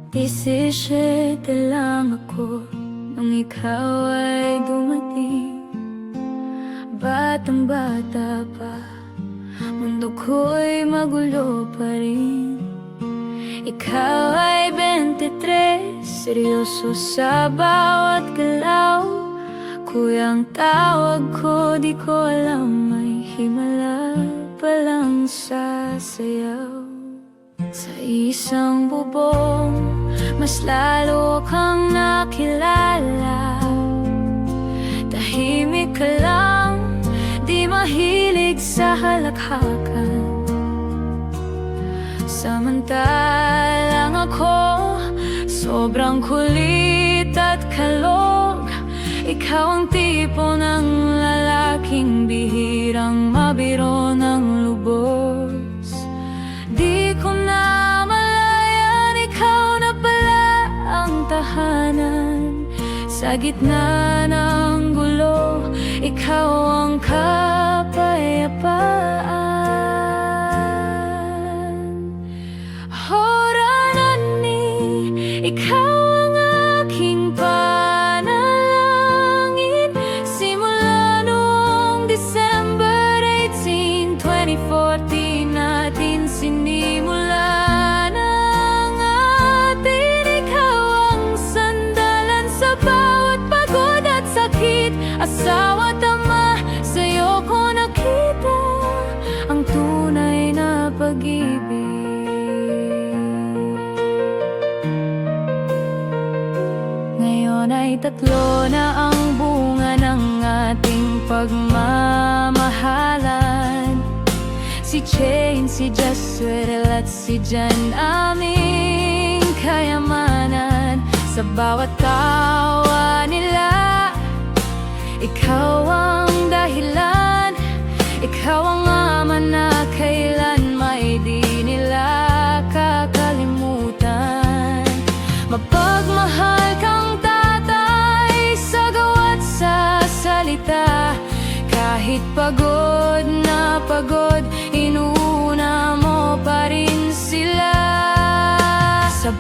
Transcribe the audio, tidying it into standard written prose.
17 lang ako nung ikaw ay dumating. Batang-bata pa, mundo ko'y magulo pa rin. Ikaw ay 23, seryoso sa bawat galaw. Kuyang tawag ko, di ko alam, may himala palang sasayaw. Sa isang bubong, mas lalo kang nakilala. Tahimik ka lang, di mahilig sa halakhakan. Samantalang ako, sobrang kulit at kalog. Ikaw ang tipo ng lalaking bihirang mabiro ng lubos. Di ko na malayan, ikaw na pala ang tahanan. Sa gitna ng gulo, ikaw ang kapayapaan. Horanani, ikaw ang aking panalangin. Simula noong December 18, 2014 natin sinimulan ang atin. Ikaw ang sandalan sa bawat pagod at sakit. Asawa't ama, sa'yo ko nakita ang tunay na pag-ibig. Ngayon ay 3 na ang bunga ng ating pagmamahalan. Si Jane, si Jasuel at si Jan, aming kayamanan. Sa bawat tawa nila, ikaw ang dahilan. Ikaw ang ama na kailan may di nila kakalimutan. Mapagmahal kang tatay sa gawa't sa salita. Kahit pagod na pagod, inuuna mo pa rin sila. Sa